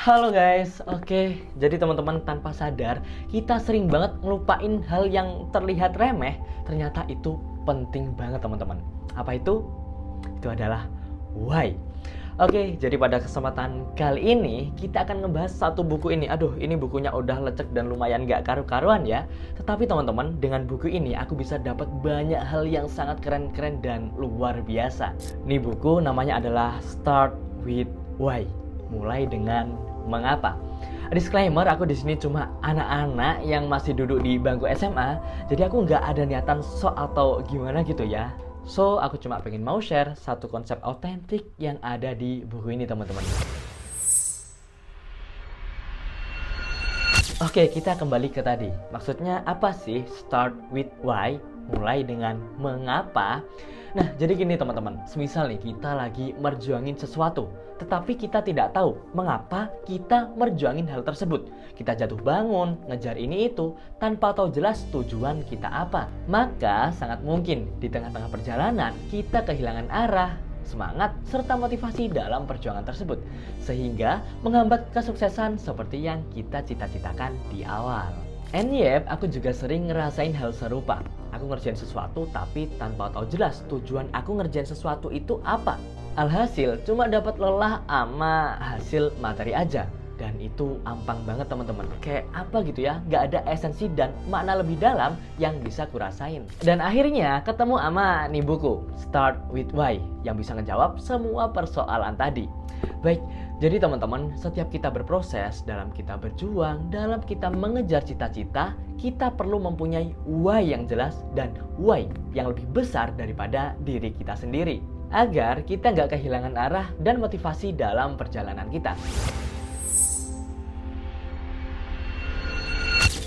Halo guys, jadi teman-teman tanpa sadar kita sering banget ngelupain hal yang terlihat remeh, ternyata itu penting banget teman-teman. Apa itu? Itu adalah why. Jadi pada kesempatan kali ini kita akan ngebahas satu buku ini. Aduh, ini bukunya udah lecek dan lumayan gak karu-karuan ya. Tetapi teman-teman, dengan buku ini aku bisa dapat banyak hal yang sangat keren-keren dan luar biasa. Ini buku namanya adalah Start with Why. Mulai dengan mengapa. Disclaimer, aku di sini cuma anak-anak yang masih duduk di bangku SMA, jadi aku nggak ada niatan sok atau gimana gitu ya. So, aku cuma pengen mau share satu konsep autentik yang ada di buku ini teman-teman. Kita kembali ke tadi. Maksudnya apa sih start with why? Mulai dengan mengapa? Nah, jadi gini teman-teman. Semisal nih kita lagi merjuangin sesuatu, tetapi kita tidak tahu mengapa kita merjuangin hal tersebut. Kita jatuh bangun, ngejar ini itu, tanpa tahu jelas tujuan kita apa. Maka sangat mungkin di tengah-tengah perjalanan kita kehilangan arah, semangat, serta motivasi dalam perjuangan tersebut, sehingga menghambat kesuksesan seperti yang kita cita-citakan di awal. And yep, aku juga sering ngerasain hal serupa. Aku ngerjain sesuatu tapi tanpa tahu jelas tujuan aku ngerjain sesuatu itu apa. Alhasil cuma dapat lelah sama hasil materi aja. Dan itu ampang banget teman-teman. Kayak apa gitu ya, gak ada esensi dan makna lebih dalam yang bisa kurasain. Dan akhirnya ketemu sama nih buku Start with Why yang bisa ngejawab semua persoalan tadi. Baik, jadi teman-teman, setiap kita berproses, dalam kita berjuang, dalam kita mengejar cita-cita, kita perlu mempunyai why yang jelas dan why yang lebih besar daripada diri kita sendiri, agar kita nggak kehilangan arah dan motivasi dalam perjalanan kita.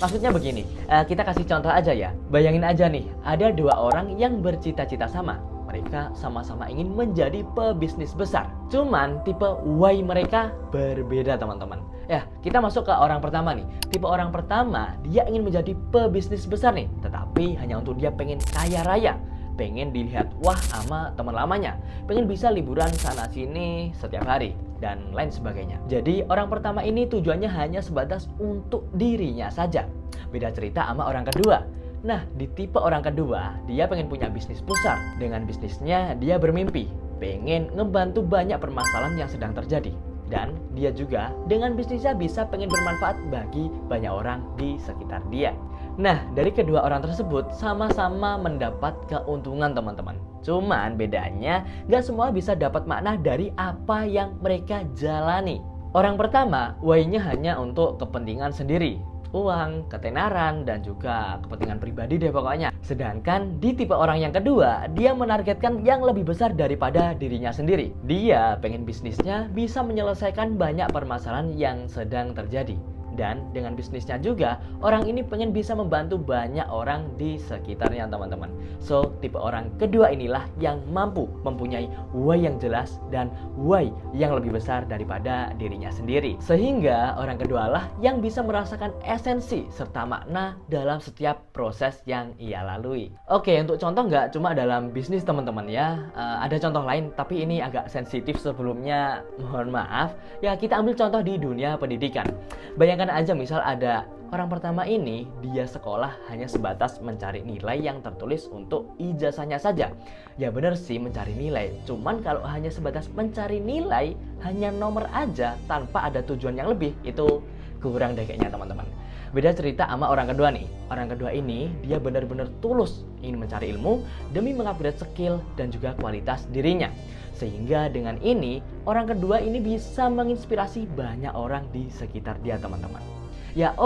Maksudnya begini, kita kasih contoh aja ya. Bayangin aja nih, ada dua orang yang bercita-cita sama. Mereka sama-sama ingin menjadi pebisnis besar. Cuman tipe why mereka berbeda teman-teman. Ya, kita masuk ke orang pertama nih. Tipe orang pertama, dia ingin menjadi pebisnis besar nih. Tetapi hanya untuk dia pengen kaya raya. Pengen dilihat wah sama teman lamanya. Pengen bisa liburan sana sini setiap hari. Dan lain sebagainya. Jadi orang pertama ini tujuannya hanya sebatas untuk dirinya saja. Beda cerita sama orang kedua. Nah, di tipe orang kedua, dia pengen punya bisnis besar. Dengan bisnisnya, dia bermimpi pengen ngebantu banyak permasalahan yang sedang terjadi. Dan dia juga dengan bisnisnya bisa pengen bermanfaat bagi banyak orang di sekitar dia. Nah, dari kedua orang tersebut sama-sama mendapat keuntungan teman-teman. Cuman bedanya, gak semua bisa dapat makna dari apa yang mereka jalani. Orang pertama, why-nya hanya untuk kepentingan sendiri. Uang, ketenaran, dan juga kepentingan pribadi deh pokoknya. Sedangkan di tipe orang yang kedua, dia menargetkan yang lebih besar daripada dirinya sendiri. Dia pengen bisnisnya bisa menyelesaikan banyak permasalahan yang sedang terjadi. Dan dengan bisnisnya juga, orang ini pengen bisa membantu banyak orang di sekitarnya teman-teman. So, tipe orang kedua inilah yang mampu mempunyai why yang jelas dan why yang lebih besar daripada dirinya sendiri. Sehingga orang kedua lah yang bisa merasakan esensi serta makna dalam setiap proses yang ia lalui. Untuk contoh nggak cuma dalam bisnis teman-teman ya. Ada contoh lain tapi ini agak sensitif sebelumnya, mohon maaf. Ya, kita ambil contoh di dunia pendidikan. Bayangkan aja misal ada orang pertama ini, dia sekolah hanya sebatas mencari nilai yang tertulis untuk ijazahnya saja. Ya bener sih mencari nilai, cuman kalau hanya sebatas mencari nilai, hanya nomor aja tanpa ada tujuan yang lebih, itu kurang deh kayaknya teman-teman. Beda cerita sama orang kedua nih. Orang kedua ini dia benar-benar tulus ingin mencari ilmu demi mengupgrade skill dan juga kualitas dirinya. Sehingga dengan ini, orang kedua ini bisa menginspirasi banyak orang di sekitar dia teman-teman. Ya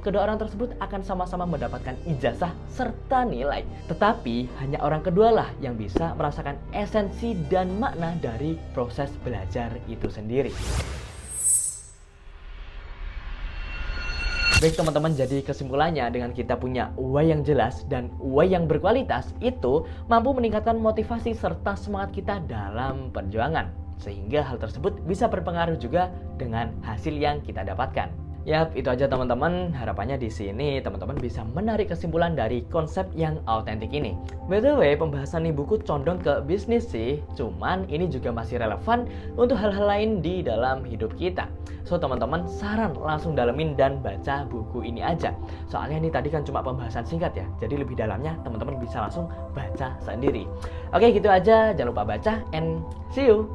kedua orang tersebut akan sama-sama mendapatkan ijazah serta nilai. Tetapi hanya orang kedua lah yang bisa merasakan esensi dan makna dari proses belajar itu sendiri. Baik teman-teman, jadi kesimpulannya dengan kita punya why yang jelas dan why yang berkualitas itu mampu meningkatkan motivasi serta semangat kita dalam perjuangan. Sehingga hal tersebut bisa berpengaruh juga dengan hasil yang kita dapatkan. Yap, itu aja teman-teman. Harapannya di sini teman-teman bisa menarik kesimpulan dari konsep yang autentik ini. By the way, pembahasan di buku condong ke bisnis sih, cuman ini juga masih relevan untuk hal-hal lain di dalam hidup kita. So, teman-teman saran langsung dalemin dan baca buku ini aja. Soalnya ini tadi kan cuma pembahasan singkat ya, jadi lebih dalamnya teman-teman bisa langsung baca sendiri. Oke, gitu aja. Jangan lupa baca and see you.